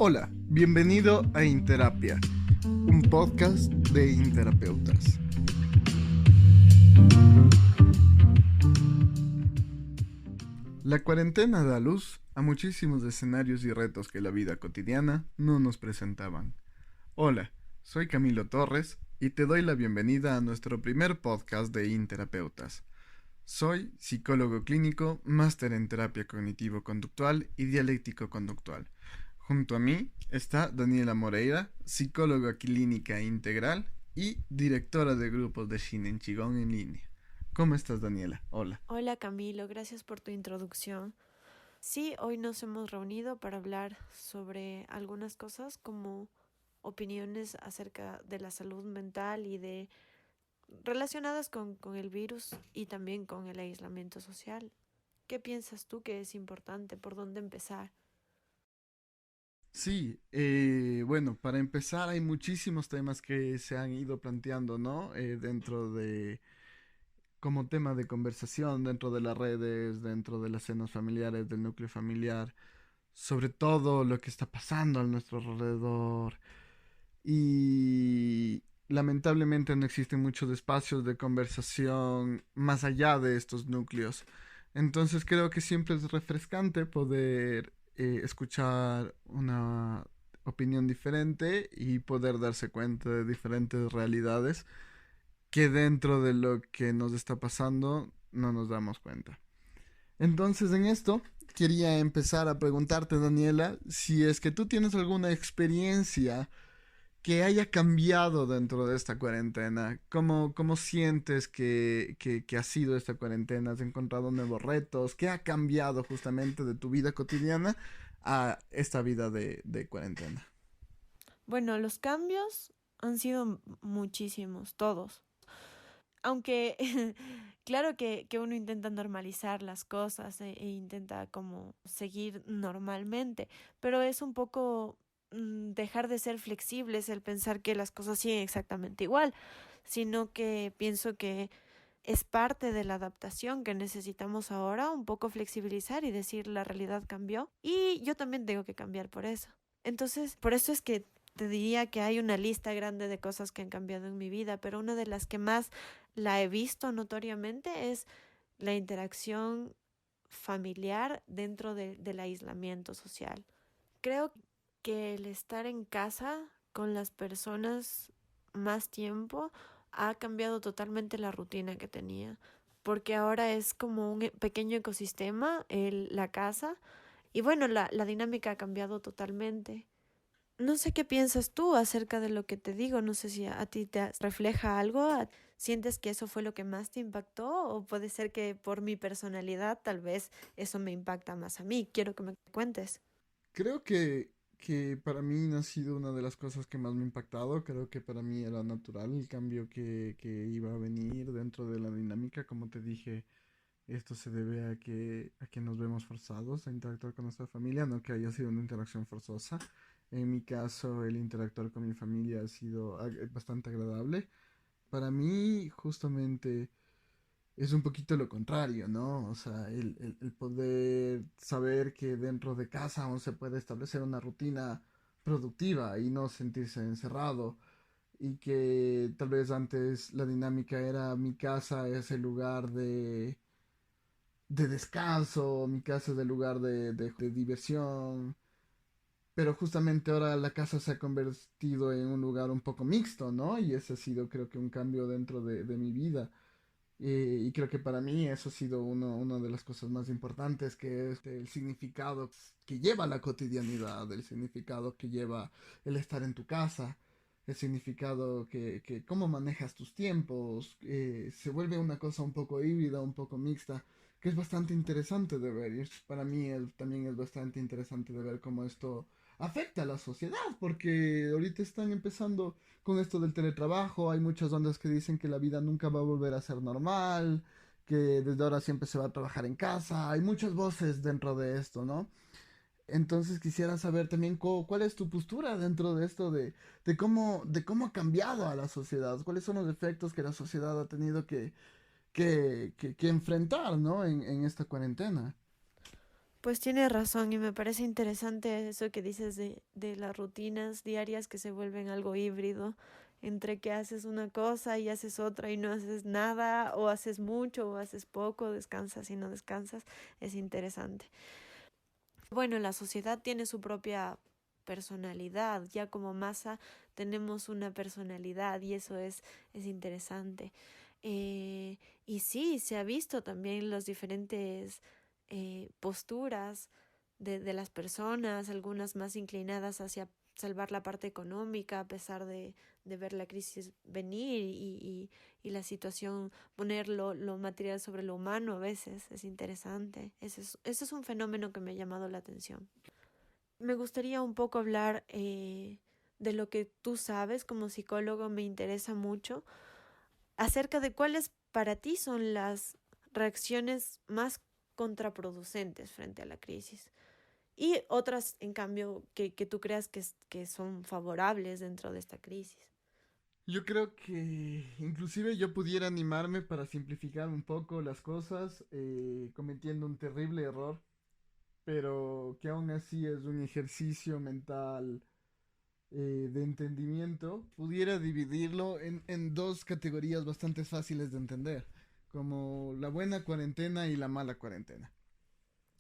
Hola, bienvenido a Interapia, un podcast de interapeutas. La cuarentena da luz a muchísimos escenarios y retos que la vida cotidiana no nos presentaban. Hola, soy Camilo Torres y te doy la bienvenida a nuestro primer podcast de Interapeutas. Soy psicólogo clínico, máster en terapia cognitivo-conductual y dialéctico-conductual. Junto a mí está Daniela Moreira, psicóloga clínica integral y directora de grupos de Shinen Qigong en línea. ¿Cómo estás, Daniela? Hola. Hola Camilo, gracias por tu introducción. Sí, hoy nos hemos reunido para hablar sobre algunas cosas como opiniones acerca de la salud mental y de relacionadas con el virus y también con el aislamiento social. ¿Qué piensas tú que es importante? ¿Por dónde empezar? Sí, bueno, para empezar hay muchísimos temas que se han ido planteando, ¿no? Dentro de, como tema de conversación, dentro de las redes, dentro de las cenas familiares, del núcleo familiar, sobre todo lo que está pasando a nuestro alrededor. Y lamentablemente no existen muchos espacios de conversación más allá de estos núcleos. Entonces creo que siempre es refrescante poder escuchar una opinión diferente y poder darse cuenta de diferentes realidades que dentro de lo que nos está pasando no nos damos cuenta. Entonces en esto quería empezar a preguntarte, Daniela, si es que tú tienes alguna experiencia que haya cambiado dentro de esta cuarentena. ¿Cómo sientes que ha sido esta cuarentena? ¿Has encontrado nuevos retos? ¿Qué ha cambiado justamente de tu vida cotidiana a esta vida de cuarentena? Bueno, los cambios han sido muchísimos, todos. Aunque claro que uno intenta normalizar las cosas e intenta como seguir normalmente, pero es un poco dejar de ser flexibles el pensar que las cosas siguen exactamente igual, sino que pienso que es parte de la adaptación que necesitamos ahora, un poco flexibilizar y decir la realidad cambió y yo también tengo que cambiar por eso. Entonces, por eso es que te diría que hay una lista grande de cosas que han cambiado en mi vida, pero una de las que más la he visto notoriamente es la interacción familiar dentro del aislamiento social. Creo que el estar en casa con las personas más tiempo ha cambiado totalmente la rutina que tenía, porque ahora es como un pequeño ecosistema, la casa, y bueno, la dinámica ha cambiado totalmente. No sé qué piensas tú acerca de lo que te digo, no sé si a ti te refleja algo, sientes que eso fue lo que más te impactó o puede ser que por mi personalidad tal vez eso me impacta más a mí. Quiero que me cuentes. Creo que para mí no ha sido una de las cosas que más me ha impactado. Creo que para mí era natural el cambio que iba a venir dentro de la dinámica. Como te dije, esto se debe a que nos vemos forzados a interactuar con nuestra familia, no que haya sido una interacción forzosa. En mi caso, el interactuar con mi familia ha sido bastante agradable. Para mí, justamente, es un poquito lo contrario, ¿no? O sea, el poder saber que dentro de casa aún se puede establecer una rutina productiva y no sentirse encerrado y que tal vez antes la dinámica era mi casa es el lugar de descanso, mi casa es el lugar de diversión, pero justamente ahora la casa se ha convertido en un lugar un poco mixto, ¿no? Y ese ha sido creo que un cambio dentro de mi vida. Y creo que para mí eso ha sido una de las cosas más importantes, que es el significado que lleva la cotidianidad, el significado que lleva el estar en tu casa, el significado que cómo manejas tus tiempos, se vuelve una cosa un poco híbrida, un poco mixta, que es bastante interesante de ver. Y para mí también es bastante interesante de ver cómo esto afecta a la sociedad, porque ahorita están empezando con esto del teletrabajo, hay muchas ondas que dicen que la vida nunca va a volver a ser normal, que desde ahora siempre se va a trabajar en casa, hay muchas voces dentro de esto, ¿no? Entonces quisiera saber también cuál es tu postura dentro de esto de cómo ha cambiado a la sociedad, cuáles son los efectos que la sociedad ha tenido que enfrentar, ¿no? En esta cuarentena. Pues tienes razón y me parece interesante eso que dices de las rutinas diarias que se vuelven algo híbrido, entre que haces una cosa y haces otra y no haces nada, o haces mucho o haces poco, descansas y no descansas. Es interesante. Bueno, la sociedad tiene su propia personalidad, ya como masa tenemos una personalidad y eso es interesante. Eh, y sí, se ha visto también las diferentes posturas de las personas, algunas más inclinadas hacia salvar la parte económica a pesar de ver la crisis venir y la situación, poner lo material sobre lo humano a veces, es interesante. Ese es un fenómeno que me ha llamado la atención. Me gustaría un poco hablar de lo que tú sabes como psicólogo, me interesa mucho, acerca de cuáles para ti son las reacciones más contraproducentes frente a la crisis y otras, en cambio, que tú creas que son favorables dentro de esta crisis. Yo creo que inclusive yo pudiera animarme para simplificar un poco las cosas, cometiendo un terrible error, pero que aún así es un ejercicio mental de entendimiento, pudiera dividirlo en dos categorías bastante fáciles de entender, como la buena cuarentena y la mala cuarentena.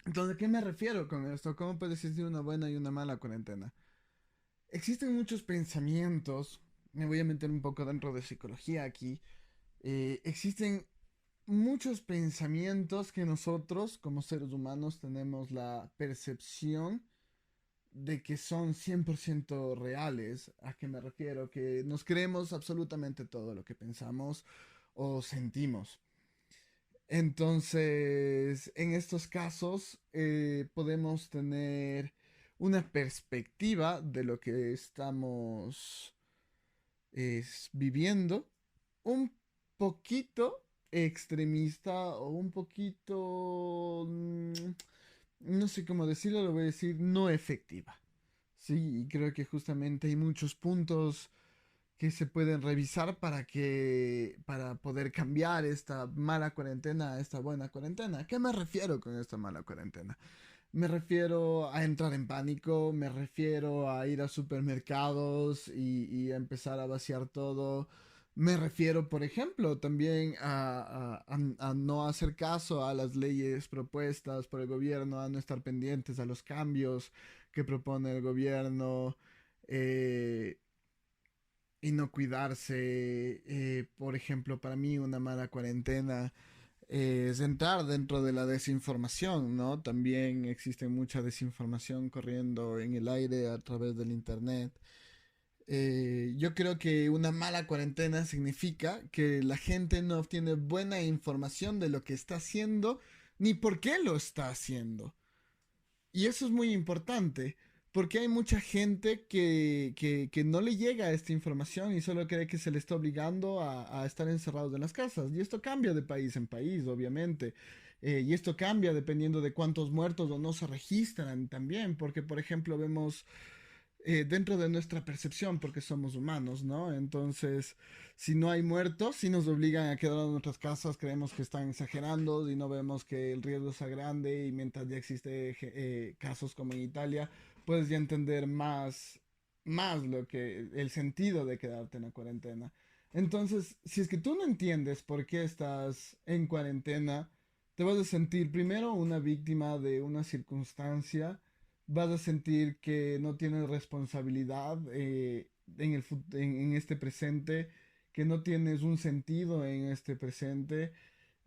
Entonces, ¿a qué me refiero con esto? ¿Cómo puede existir una buena y una mala cuarentena? Existen muchos pensamientos, me voy a meter un poco dentro de psicología aquí, existen muchos pensamientos que nosotros como seres humanos tenemos la percepción de que son 100% reales. ¿A qué me refiero? Que nos creemos absolutamente todo lo que pensamos o sentimos. Entonces, en estos casos podemos tener una perspectiva de lo que estamos viviendo un poquito extremista o un poquito, no sé cómo decirlo, lo voy a decir, no efectiva. Sí, y creo que justamente hay muchos puntos que se pueden revisar para poder cambiar esta mala cuarentena a esta buena cuarentena. ¿A qué me refiero con esta mala cuarentena? Me refiero a entrar en pánico, me refiero a ir a supermercados y a empezar a vaciar todo. Me refiero, por ejemplo, también a no hacer caso a las leyes propuestas por el gobierno, a no estar pendientes a los cambios que propone el gobierno. eh, y no cuidarse. Por ejemplo, para mí una mala cuarentena es entrar dentro de la desinformación, ¿no? También existe mucha desinformación corriendo en el aire a través del Internet. Yo creo que una mala cuarentena significa que la gente no obtiene buena información de lo que está haciendo ni por qué lo está haciendo. Y eso es muy importante, porque hay mucha gente que no le llega esta información y solo cree que se le está obligando a estar encerrados en las casas. Y esto cambia de país en país, obviamente. Y esto cambia dependiendo de cuántos muertos o no se registran también, porque por ejemplo vemos dentro de nuestra percepción, porque somos humanos, ¿no? Entonces, si no hay muertos, si nos obligan a quedar en nuestras casas, creemos que están exagerando y no vemos que el riesgo sea grande y mientras ya existe casos como en Italia, puedes ya entender más lo que el sentido de quedarte en la cuarentena. Entonces, si es que tú no entiendes por qué estás en cuarentena, te vas a sentir primero una víctima de una circunstancia, vas a sentir que no tienes responsabilidad en este presente, que no tienes un sentido en este presente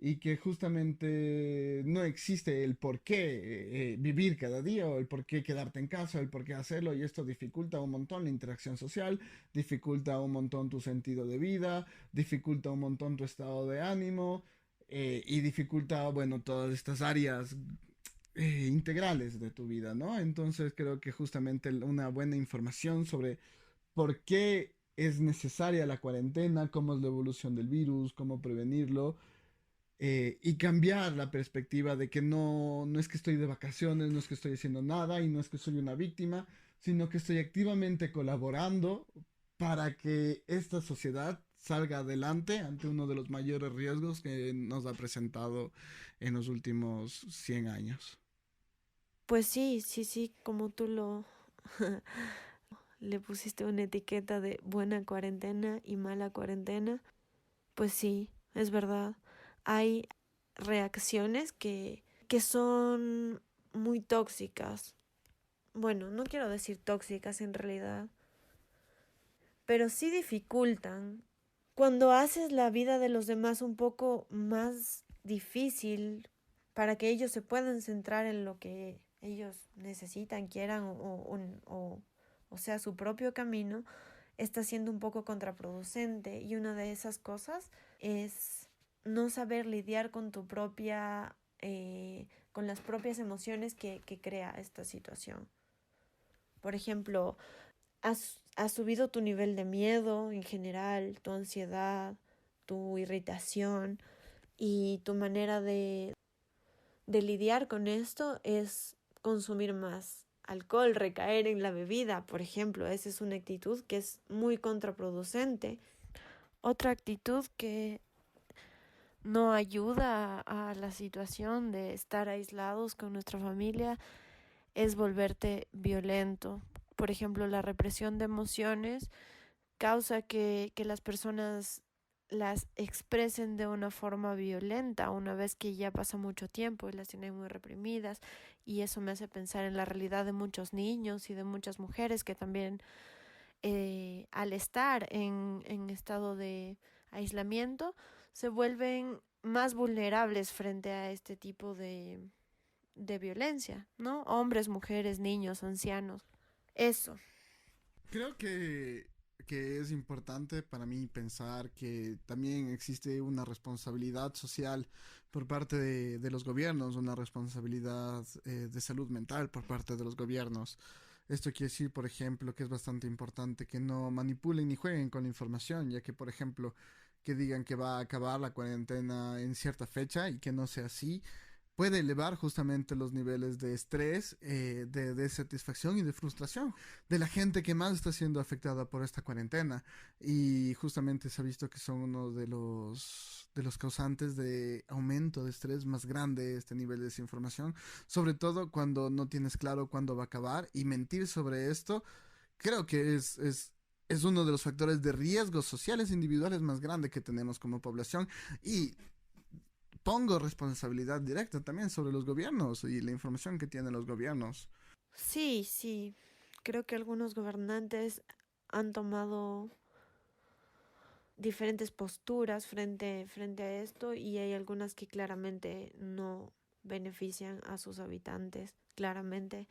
y que justamente no existe el por qué vivir cada día o el por qué quedarte en casa, el por qué hacerlo y esto dificulta un montón la interacción social, dificulta un montón tu sentido de vida, dificulta un montón tu estado de ánimo y dificulta, bueno, todas estas áreas integrales de tu vida, ¿no? Entonces creo que justamente una buena información sobre por qué es necesaria la cuarentena, cómo es la evolución del virus, cómo prevenirlo, y cambiar la perspectiva de que no es que estoy de vacaciones, no es que estoy haciendo nada y no es que soy una víctima, sino que estoy activamente colaborando para que esta sociedad salga adelante ante uno de los mayores riesgos que nos ha presentado en los últimos 100 años. Pues sí, sí, sí, como tú lo le pusiste una etiqueta de buena cuarentena y mala cuarentena, pues sí, es verdad. Hay reacciones que son muy tóxicas. Bueno, no quiero decir tóxicas en realidad, pero sí dificultan. Cuando haces la vida de los demás un poco más difícil para que ellos se puedan centrar en lo que ellos necesitan, quieran o sea su propio camino, está siendo un poco contraproducente. Y una de esas cosas es no saber lidiar con tu propia, con las propias emociones que crea esta situación. Por ejemplo, has subido tu nivel de miedo en general, tu ansiedad, tu irritación y tu manera de lidiar con esto es consumir más alcohol, recaer en la bebida, por ejemplo. Esa es una actitud que es muy contraproducente. Otra actitud que no ayuda a la situación de estar aislados con nuestra familia es volverte violento. Por ejemplo, la represión de emociones causa que las personas las expresen de una forma violenta una vez que ya pasa mucho tiempo y las tienen muy reprimidas, y eso me hace pensar en la realidad de muchos niños y de muchas mujeres que también al estar en estado de aislamiento se vuelven más vulnerables frente a este tipo de violencia, ¿no? Hombres, mujeres, niños, ancianos. Eso. Creo que es importante para mí pensar que también existe una responsabilidad social por parte de los gobiernos, una responsabilidad de salud mental por parte de los gobiernos. Esto quiere decir, por ejemplo, que es bastante importante que no manipulen ni jueguen con la información, ya que, por ejemplo, que digan que va a acabar la cuarentena en cierta fecha y que no sea así, puede elevar justamente los niveles de estrés, de desatisfacción y de frustración de la gente que más está siendo afectada por esta cuarentena. Y justamente se ha visto que son uno de los causantes de aumento de estrés más grande este nivel de desinformación, sobre todo cuando no tienes claro cuándo va a acabar, y mentir sobre esto creo que es uno de los factores de riesgos sociales individuales más grande que tenemos como población. Y pongo responsabilidad directa también sobre los gobiernos y la información que tienen los gobiernos. Sí, sí. Creo que algunos gobernantes han tomado diferentes posturas frente a esto, y hay algunas que claramente no benefician a sus habitantes, claramente.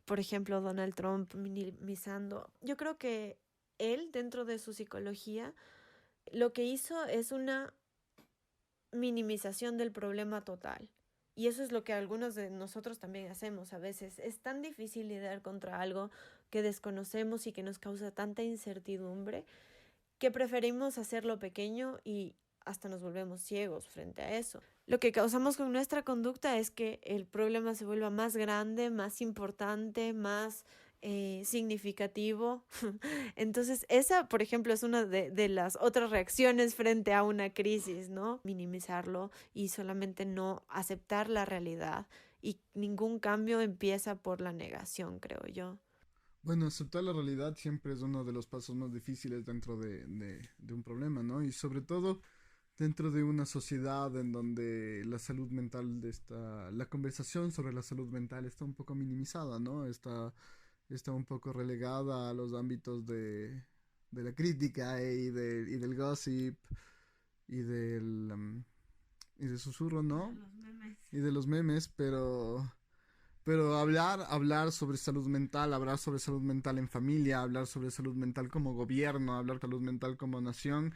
Por ejemplo, Donald Trump minimizando. Yo creo que él, dentro de su psicología, lo que hizo es una minimización del problema total. Y eso es lo que algunos de nosotros también hacemos a veces. Es tan difícil lidiar contra algo que desconocemos y que nos causa tanta incertidumbre que preferimos hacerlo pequeño y hasta nos volvemos ciegos frente a eso. Lo que causamos con nuestra conducta es que el problema se vuelva más grande, más importante, más significativo. Entonces, esa, por ejemplo, es una de las otras reacciones frente a una crisis, ¿no? Minimizarlo y solamente no aceptar la realidad. Y ningún cambio empieza por la negación, creo yo. Bueno, aceptar la realidad siempre es uno de los pasos más difíciles dentro de un problema, ¿no? Y sobre todo dentro de una sociedad en donde la salud mental está, la conversación sobre la salud mental está un poco minimizada, ¿no? Está un poco relegada a los ámbitos de la crítica y del gossip y y del susurro, ¿no? Y de los memes, pero hablar sobre salud mental, hablar sobre salud mental en familia, hablar sobre salud mental como gobierno, hablar de salud mental como nación,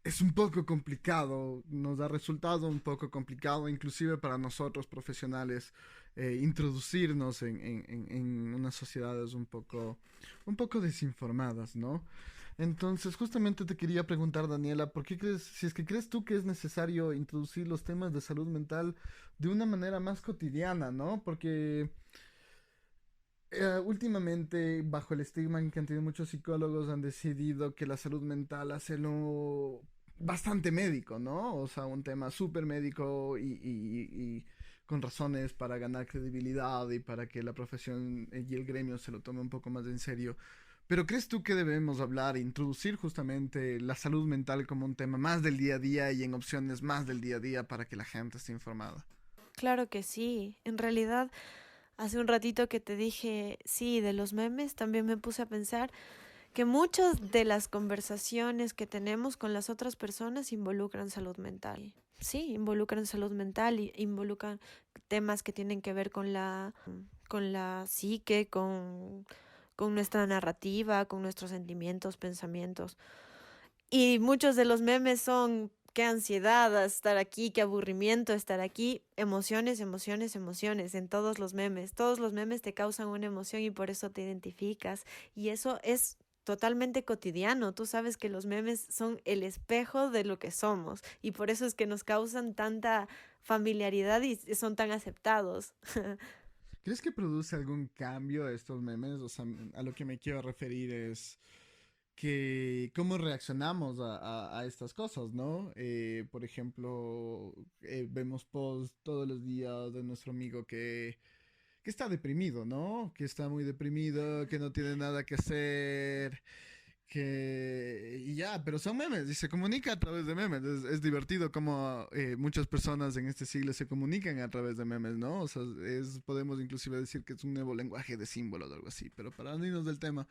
es un poco complicado, nos ha resultado un poco complicado, inclusive para nosotros profesionales, introducirnos en unas sociedades un poco desinformadas, ¿no? Entonces, justamente te quería preguntar, Daniela, ¿por qué crees, si es que crees tú que es necesario introducir los temas de salud mental de una manera más cotidiana, ¿no? Porque últimamente, bajo el estigma en que han tenido muchos psicólogos, han decidido que la salud mental hacerlo bastante médico, ¿no? O sea, un tema súper médico y con razones para ganar credibilidad y para que la profesión y el gremio se lo tome un poco más en serio. Pero ¿crees tú que debemos hablar e introducir justamente la salud mental como un tema más del día a día y en opciones más del día a día para que la gente esté informada? Claro que sí. En realidad, hace un ratito que te dije, sí, de los memes, también me puse a pensar que muchas de las conversaciones que tenemos con las otras personas involucran salud mental. Sí, involucran salud mental y involucran temas que tienen que ver con la psique, con nuestra narrativa, con nuestros sentimientos, pensamientos. Y muchos de los memes son qué ansiedad estar aquí, qué aburrimiento estar aquí, emociones, emociones, emociones en todos los memes. Todos los memes te causan una emoción y por eso te identificas. Y eso es totalmente cotidiano. Tú sabes que los memes son el espejo de lo que somos y por eso es que nos causan tanta familiaridad y son tan aceptados. ¿Crees que produce algún cambio estos memes? O sea, a lo que me quiero referir es que cómo reaccionamos a estas cosas, ¿no? Por ejemplo, vemos posts todos los días de nuestro amigo que está deprimido, ¿no? Que está muy deprimido, que no tiene nada que hacer, que... Y ya, pero son memes y se comunica a través de memes. Es divertido como muchas personas en este siglo se comunican a través de memes, ¿no? O sea, podemos inclusive decir que es un nuevo lenguaje de símbolos o algo así, pero para no irnos del tema,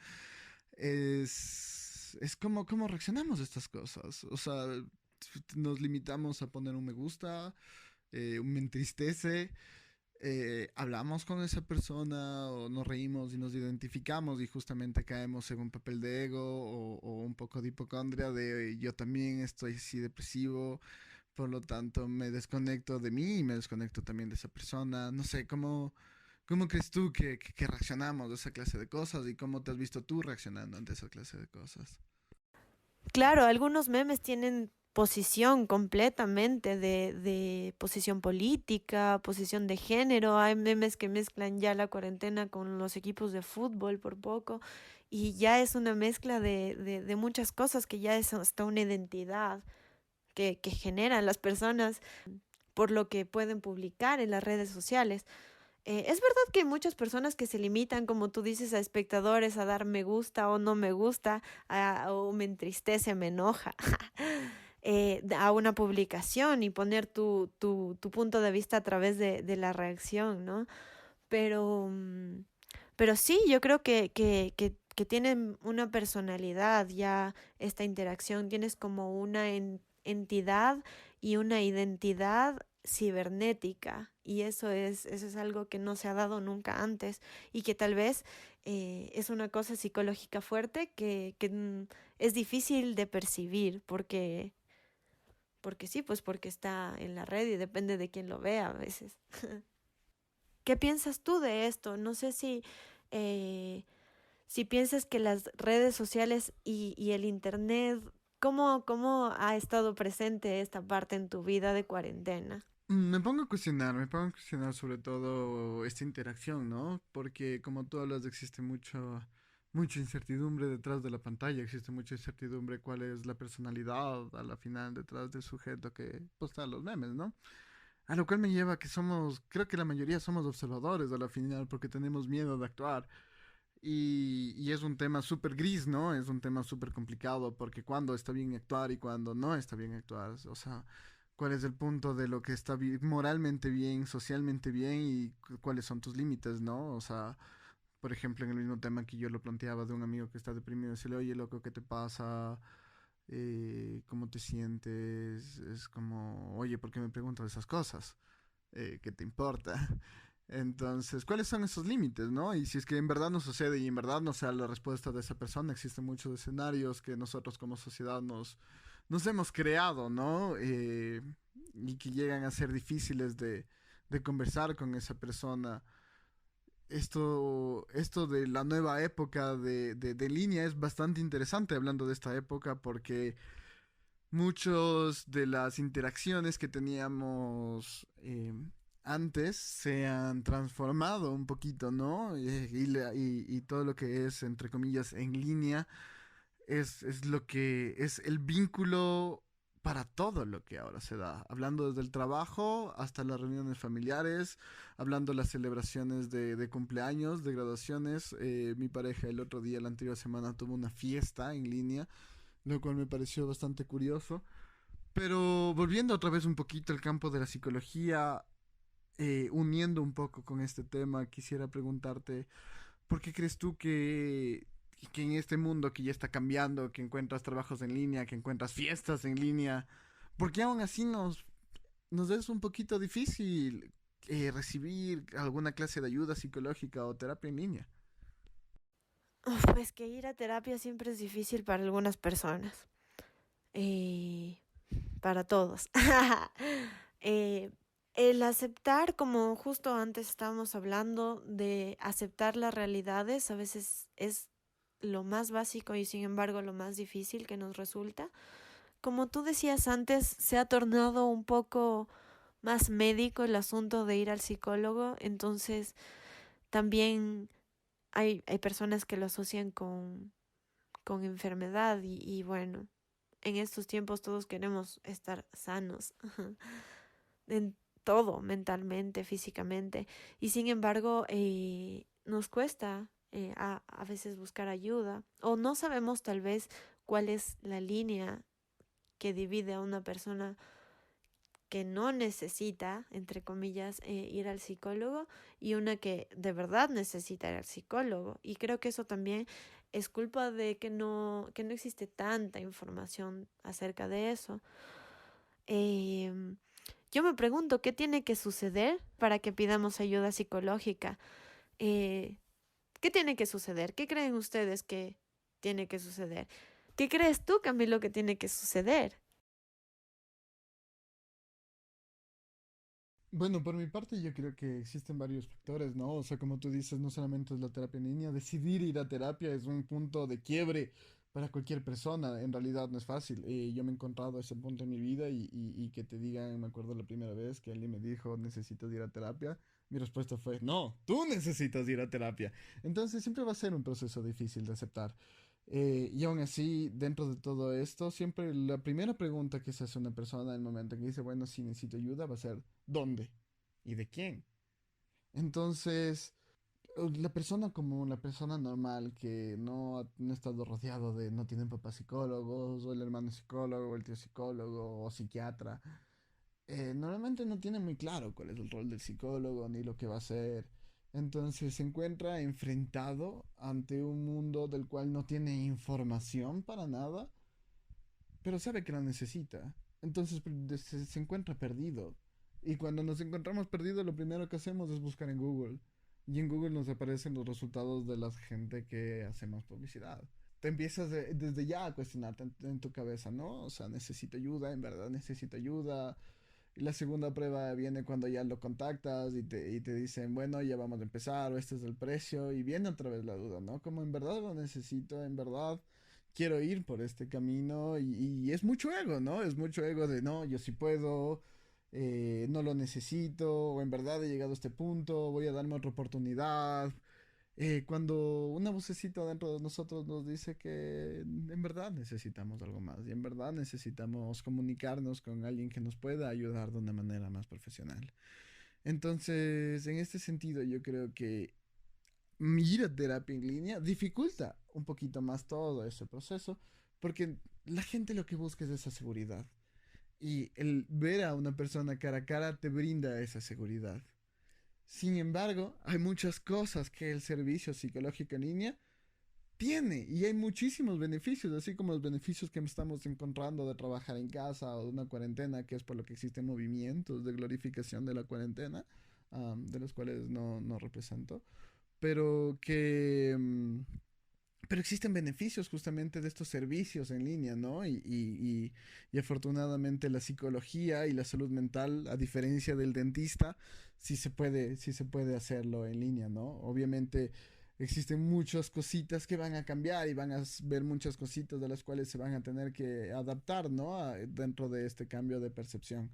es como cómo reaccionamos a estas cosas. O sea, nos limitamos a poner un me gusta, un me entristece, hablamos con esa persona o nos reímos y nos identificamos y justamente caemos en un papel de ego o un poco de hipocondria de yo también estoy así depresivo, por lo tanto me desconecto de mí y me desconecto también de esa persona. No sé, ¿cómo crees tú que reaccionamos a esa clase de cosas y cómo te has visto tú reaccionando ante esa clase de cosas? Claro, algunos memes tienen posición completamente de posición política, posición de género. Hay memes que mezclan ya la cuarentena con los equipos de fútbol por poco y ya es una mezcla de muchas cosas que ya es hasta una identidad que generan las personas por lo que pueden publicar en las redes sociales. Es verdad que hay muchas personas que se limitan, como tú dices, a espectadores, a dar me gusta o no me gusta, o me entristece, me enoja, a una publicación y poner tu punto de vista a través de la reacción, ¿no? Pero, pero sí, yo creo que tienen una personalidad ya esta interacción, tienes como una entidad y una identidad cibernética y eso es algo que no se ha dado nunca antes y que tal vez es una cosa psicológica fuerte que es difícil de percibir porque sí, pues porque está en la red y depende de quién lo vea a veces. ¿Qué piensas tú de esto? No sé eh, si piensas que las redes sociales y el internet, ¿cómo ha estado presente esta parte en tu vida de cuarentena? Me pongo a cuestionar sobre todo esta interacción, ¿no? Porque como tú hablas, existe mucha incertidumbre detrás de la pantalla, existe mucha incertidumbre cuál es la personalidad a la final detrás del sujeto que posta los memes, ¿no? A lo cual me lleva a que creo que la mayoría somos observadores a la final porque tenemos miedo de actuar. Y es un tema súper gris, ¿no? Es un tema súper complicado porque cuando está bien actuar y cuando no está bien actuar. O sea, cuál es el punto de lo que está moralmente bien, socialmente bien y cuáles son tus límites, ¿no? O sea, por ejemplo, en el mismo tema que yo lo planteaba de un amigo que está deprimido, decirle, oye, loco, ¿qué te pasa? ¿Cómo te sientes? Es como, oye, ¿por qué me preguntas esas cosas? ¿Qué te importa? Entonces, ¿cuáles son esos límites, no? Y si es que en verdad no sucede y en verdad no sea la respuesta de esa persona, existen muchos escenarios que nosotros como sociedad nos hemos creado, ¿no? Y que llegan a ser difíciles de conversar con esa persona. Esto de la nueva época de línea es bastante interesante hablando de esta época porque muchos de las interacciones que teníamos antes se han transformado un poquito, ¿no? Y todo lo que es, entre comillas, en línea es lo que es el vínculo para todo lo que ahora se da, hablando desde el trabajo hasta las reuniones familiares, hablando de las celebraciones de cumpleaños, de graduaciones. Mi pareja el otro día, la anterior semana, tuvo una fiesta en línea, lo cual me pareció bastante curioso. Pero volviendo otra vez un poquito al campo de la psicología, uniendo un poco con este tema, quisiera preguntarte, ¿por qué crees tú que en este mundo que ya está cambiando, que encuentras trabajos en línea, que encuentras fiestas en línea, por qué aún así nos es un poquito difícil recibir alguna clase de ayuda psicológica o terapia en línea? Pues que ir a terapia siempre es difícil para algunas personas. Eh, para todos. Eh, el aceptar, como justo antes estábamos hablando, de aceptar las realidades, a veces es lo más básico y sin embargo lo más difícil que nos resulta. Como tú decías antes, se ha tornado un poco más médico el asunto de ir al psicólogo, entonces también hay personas que lo asocian con enfermedad y bueno, en estos tiempos todos queremos estar sanos en todo, mentalmente, físicamente, y sin embargo nos cuesta a veces buscar ayuda o no sabemos tal vez cuál es la línea que divide a una persona que no necesita, entre comillas, ir al psicólogo y una que de verdad necesita ir al psicólogo. Y creo que eso también es culpa de que no existe tanta información acerca de eso. Eh, yo me pregunto qué tiene que suceder para que pidamos ayuda psicológica. Eh, ¿Qué tiene que suceder? ¿Qué creen ustedes que tiene que suceder? ¿Qué crees tú, Camilo, que tiene que suceder? Bueno, por mi parte yo creo que existen varios factores, ¿no? O sea, como tú dices, no solamente es la terapia en línea, decidir ir a terapia es un punto de quiebre para cualquier persona, en realidad no es fácil. Yo me he encontrado a ese punto en mi vida y que te digan, me acuerdo la primera vez que alguien me dijo, necesitas ir a terapia, mi respuesta fue, no, tú necesitas ir a terapia. Entonces siempre va a ser un proceso difícil de aceptar. Y aún así, dentro de todo esto, siempre la primera pregunta que se hace una persona en el momento en que dice, bueno, si necesito ayuda, va a ser, ¿dónde? ¿Y de quién? Entonces, la persona común, la persona normal que no ha estado rodeado de, no tienen papás psicólogos, o el hermano es psicólogo, o el tío psicólogo, o psiquiatra, normalmente no tiene muy claro cuál es el rol del psicólogo ni lo que va a hacer. Entonces se encuentra enfrentado ante un mundo del cual no tiene información para nada, pero sabe que la necesita. Entonces se encuentra perdido. Y cuando nos encontramos perdidos, lo primero que hacemos es buscar en Google. Y en Google nos aparecen los resultados de la gente que hace más publicidad. Te empiezas desde ya a cuestionarte en tu cabeza, ¿no? O sea, necesito ayuda, en verdad necesito ayuda. Y la segunda prueba viene cuando ya lo contactas y te dicen, bueno, ya vamos a empezar, o este es el precio, y viene otra vez la duda, ¿no? Como en verdad lo necesito, en verdad quiero ir por este camino, y es mucho ego, ¿no? Es mucho ego de, no, yo sí puedo, no lo necesito, o en verdad he llegado a este punto, voy a darme otra oportunidad, cuando una vocecita dentro de nosotros nos dice que en verdad necesitamos algo más y en verdad necesitamos comunicarnos con alguien que nos pueda ayudar de una manera más profesional. Entonces, en este sentido, yo creo que ir a terapia en línea dificulta un poquito más todo ese proceso porque la gente lo que busca es esa seguridad y el ver a una persona cara a cara te brinda esa seguridad. Sin embargo, hay muchas cosas que el servicio psicológico en línea tiene y hay muchísimos beneficios, así como los beneficios que estamos encontrando de trabajar en casa o de una cuarentena, que es por lo que existen movimientos de glorificación de la cuarentena, de los cuales no represento, pero pero existen beneficios justamente de estos servicios en línea, ¿no? Y afortunadamente la psicología y la salud mental, a diferencia del dentista, sí se puede hacerlo en línea, ¿no? Obviamente existen muchas cositas que van a cambiar y van a ver muchas cositas de las cuales se van a tener que adaptar, ¿no? Dentro de este cambio de percepción.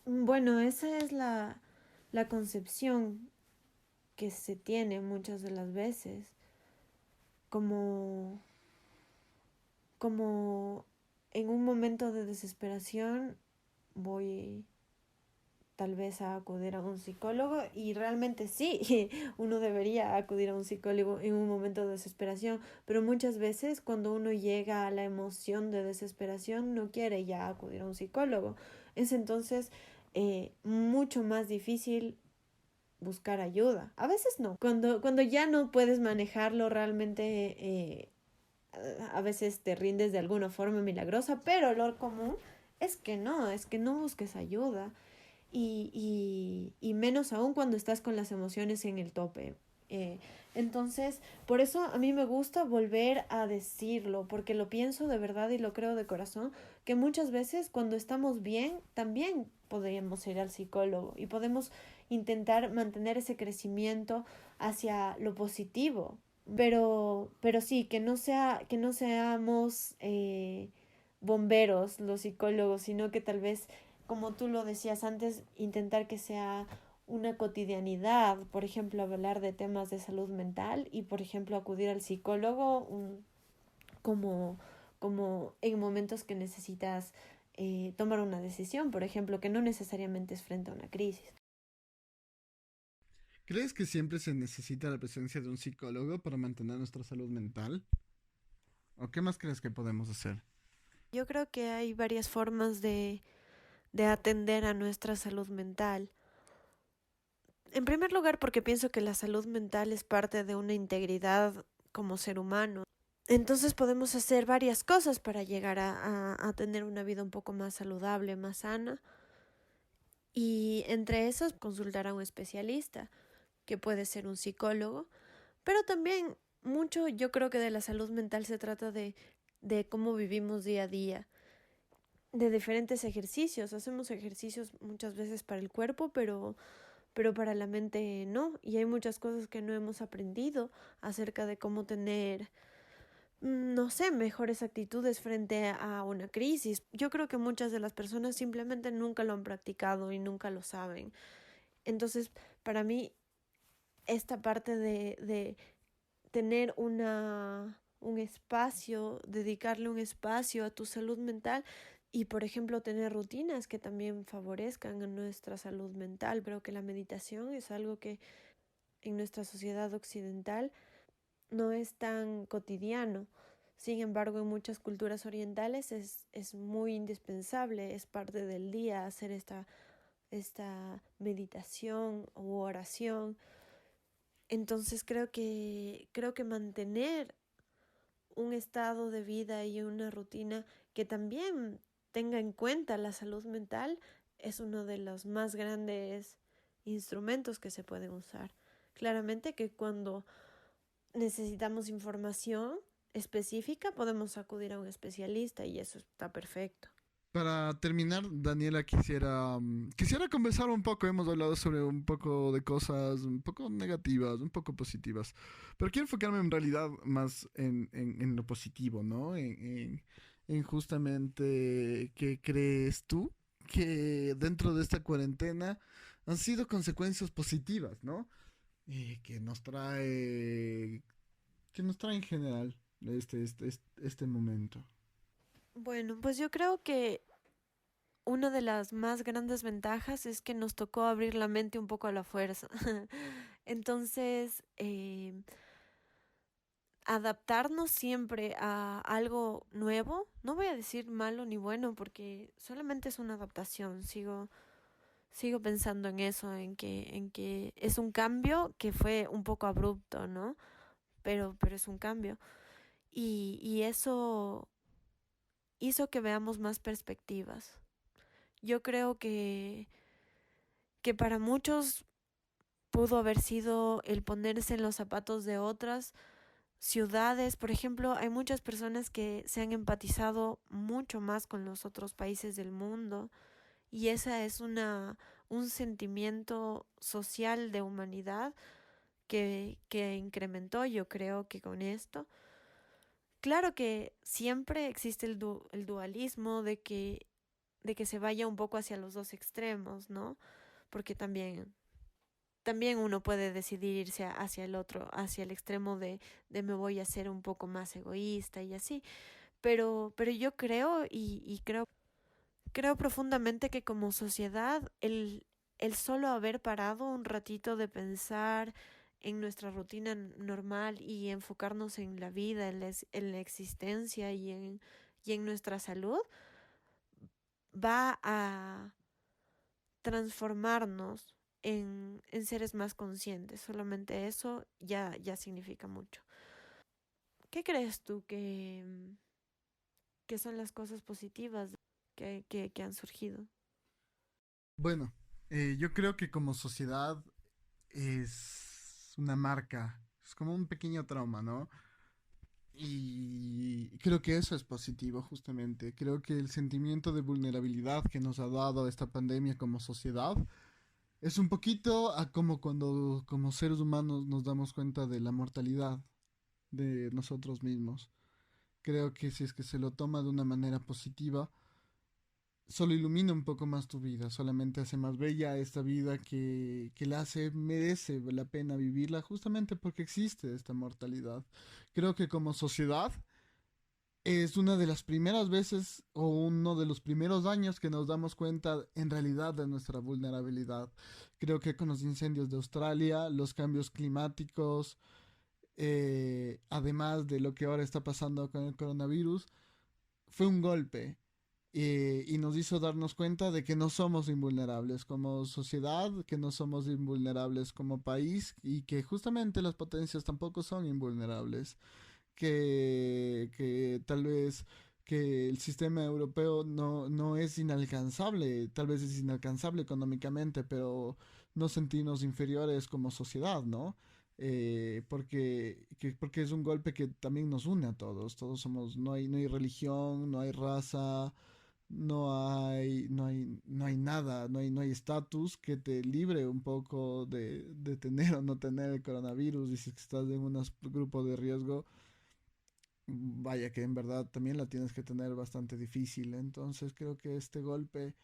Bueno, esa es la concepción que se tiene muchas de las veces, como, como en un momento de desesperación voy tal vez a acudir a un psicólogo y realmente sí, uno debería acudir a un psicólogo en un momento de desesperación, pero muchas veces cuando uno llega a la emoción de desesperación no quiere ya acudir a un psicólogo. Es entonces mucho más difícil buscar ayuda. A veces no. Cuando ya no puedes manejarlo realmente, a veces te rindes de alguna forma milagrosa, pero lo común es que no busques ayuda y menos aún cuando estás con las emociones en el tope. Eh, entonces, por eso a mí me gusta volver a decirlo, porque lo pienso de verdad y lo creo de corazón, que muchas veces cuando estamos bien, también podríamos ir al psicólogo y podemos intentar mantener ese crecimiento hacia lo positivo. Pero sí, que no seamos bomberos los psicólogos, sino que tal vez como tú lo decías antes, intentar que sea una cotidianidad, por ejemplo, hablar de temas de salud mental y, por ejemplo, acudir al psicólogo como, como en momentos que necesitas tomar una decisión, por ejemplo, que no necesariamente es frente a una crisis. ¿Crees que siempre se necesita la presencia de un psicólogo para mantener nuestra salud mental? ¿O qué más crees que podemos hacer? Yo creo que hay varias formas de atender a nuestra salud mental. En primer lugar, porque pienso que la salud mental es parte de una integridad como ser humano. Entonces podemos hacer varias cosas para llegar a tener una vida un poco más saludable, más sana. Y entre esas, consultar a un especialista, que puede ser un psicólogo. Pero también mucho yo creo que de la salud mental se trata de cómo vivimos día a día, de diferentes ejercicios. Hacemos ejercicios muchas veces para el cuerpo, pero para la mente no. Y hay muchas cosas que no hemos aprendido acerca de cómo tener, no sé, mejores actitudes frente a una crisis. Yo creo que muchas de las personas simplemente nunca lo han practicado y nunca lo saben. Entonces, para mí, esta parte de tener un espacio, dedicarle un espacio a tu salud mental y, por ejemplo, tener rutinas que también favorezcan a nuestra salud mental. Creo que la meditación es algo que en nuestra sociedad occidental no es tan cotidiano. Sin embargo, en muchas culturas orientales es muy indispensable, es parte del día hacer esta meditación u oración. Entonces creo que mantener un estado de vida y una rutina que también tenga en cuenta la salud mental es uno de los más grandes instrumentos que se pueden usar. Claramente que cuando necesitamos información específica, podemos acudir a un especialista y eso está perfecto. Para terminar, Daniela, quisiera conversar un poco. Hemos hablado sobre un poco de cosas un poco negativas, un poco positivas. Pero quiero enfocarme en realidad más en lo positivo, ¿no? En justamente qué crees tú que dentro de esta cuarentena han sido consecuencias positivas, ¿no? Que que nos trae en general este momento. Bueno, pues yo creo que una de las más grandes ventajas es que nos tocó abrir la mente un poco a la fuerza. Entonces, adaptarnos siempre a algo nuevo, no voy a decir malo ni bueno porque solamente es una adaptación, sigo pensando en eso, en que es un cambio que fue un poco abrupto, ¿no? Pero es un cambio. Y eso hizo que veamos más perspectivas. Yo creo que para muchos pudo haber sido el ponerse en los zapatos de otras ciudades. Por ejemplo, hay muchas personas que se han empatizado mucho más con los otros países del mundo y esa es un sentimiento social de humanidad que incrementó, yo creo que con esto. Claro que siempre existe el dualismo de que se vaya un poco hacia los dos extremos, ¿no? Porque también uno puede decidir irse hacia el otro, hacia el extremo de me voy a ser un poco más egoísta y así. pero yo creo y creo profundamente que como sociedad el solo haber parado un ratito de pensar en nuestra rutina normal y enfocarnos en la vida, en la existencia y en nuestra salud, va a transformarnos en seres más conscientes. Solamente eso ya significa mucho. ¿Qué crees tú que son las cosas positivas que han surgido? Bueno, yo creo que como sociedad es una marca, es como un pequeño trauma, ¿no? Y creo que eso es positivo, justamente. Creo que el sentimiento de vulnerabilidad que nos ha dado esta pandemia como sociedad es un poquito a como cuando como seres humanos nos damos cuenta de la mortalidad de nosotros mismos. Creo que si es que se lo toma de una manera positiva, solo ilumina un poco más tu vida, solamente hace más bella esta vida que la hace, merece la pena vivirla justamente porque existe esta mortalidad. Creo que como sociedad es una de las primeras veces o uno de los primeros años que nos damos cuenta en realidad de nuestra vulnerabilidad. Creo que con los incendios de Australia, los cambios climáticos, además de lo que ahora está pasando con el coronavirus, fue un golpe y nos hizo darnos cuenta de que no somos invulnerables como sociedad, que no somos invulnerables como país y que justamente las potencias tampoco son invulnerables, que tal vez que el sistema europeo no es inalcanzable, tal vez es inalcanzable económicamente, pero no sentirnos inferiores como sociedad, ¿no? Porque es un golpe que también nos une a todos, todos somos, no hay religión, no hay raza, no hay nada, no hay estatus que te libre un poco de tener o no tener el coronavirus y si estás en un grupo de riesgo, vaya que en verdad también la tienes que tener bastante difícil. Entonces creo que este golpe,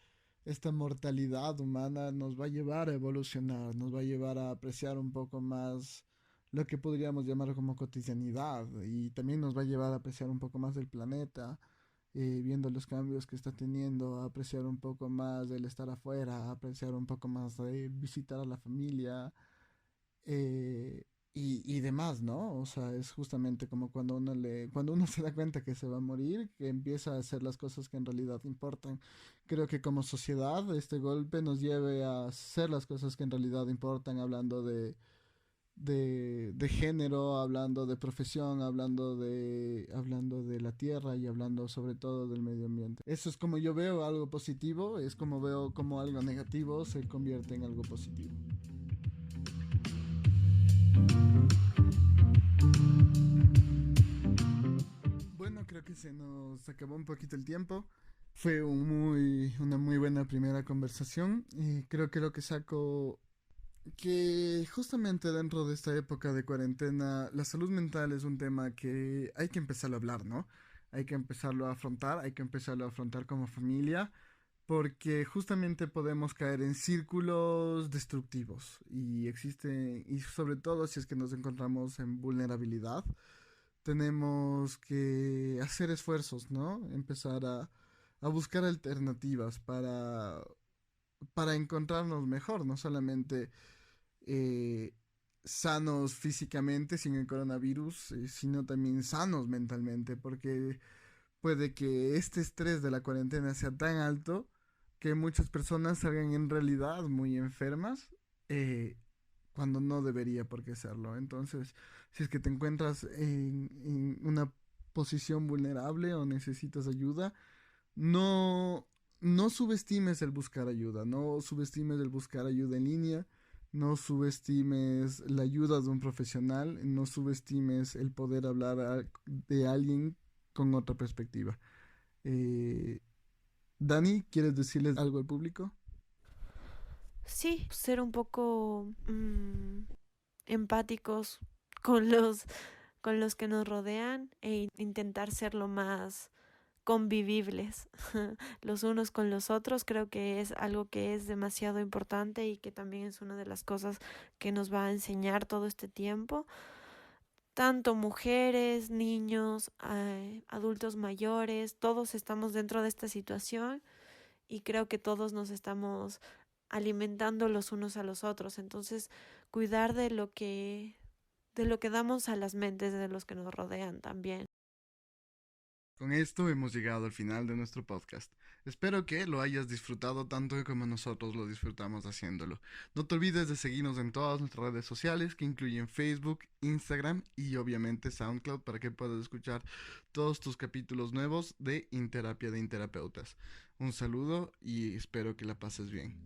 esta mortalidad humana nos va a llevar a evolucionar, nos va a llevar a apreciar un poco más lo que podríamos llamar como cotidianidad y también nos va a llevar a apreciar un poco más del planeta, viendo los cambios que está teniendo, a apreciar un poco más el estar afuera, a apreciar un poco más de visitar a la familia, eh, y demás, ¿no? O sea, es justamente como cuando uno se da cuenta que se va a morir, que empieza a hacer las cosas que en realidad importan. Creo que como sociedad este golpe nos lleve a hacer las cosas que en realidad importan, hablando de género, hablando de profesión, hablando de la tierra y hablando sobre todo del medio ambiente. Eso es como yo veo algo positivo, es como veo como algo negativo se convierte en algo positivo. Bueno, creo que se nos acabó un poquito el tiempo. Fue una muy buena primera conversación y creo que lo que saco que justamente dentro de esta época de cuarentena la salud mental es un tema que hay que empezarlo a hablar, ¿no? Hay que empezarlo a afrontar, hay que empezarlo a afrontar como familia porque justamente podemos caer en círculos destructivos y existe, y sobre todo si es que nos encontramos en vulnerabilidad, tenemos que hacer esfuerzos, ¿no? Empezar a buscar alternativas para encontrarnos mejor, no solamente eh, sanos físicamente sin el coronavirus, sino también sanos mentalmente, porque puede que este estrés de la cuarentena sea tan alto que muchas personas salgan en realidad muy enfermas, eh, cuando no debería por qué serlo. Entonces, si es que te encuentras en una posición vulnerable o necesitas ayuda, no, no subestimes el buscar ayuda, no subestimes el buscar ayuda en línea, no subestimes la ayuda de un profesional, no subestimes el poder hablar de alguien con otra perspectiva. Eh, Dani, ¿quieres decirles algo al público? Sí, ser un poco empáticos con con los que nos rodean e intentar ser lo más convivibles los unos con los otros, creo que es algo que es demasiado importante y que también es una de las cosas que nos va a enseñar todo este tiempo. tanto mujeres, niños, adultos mayores, todos estamos dentro de esta situación y creo que todos nos estamos alimentando los unos a los otros. Entonces, cuidar de lo que damos a las mentes de los que nos rodean también. Con esto hemos llegado al final de nuestro podcast. Espero que lo hayas disfrutado tanto como nosotros lo disfrutamos haciéndolo. No te olvides de seguirnos en todas nuestras redes sociales que incluyen Facebook, Instagram y obviamente SoundCloud para que puedas escuchar todos tus capítulos nuevos de Interapia de Interapeutas. Un saludo y espero que la pases bien.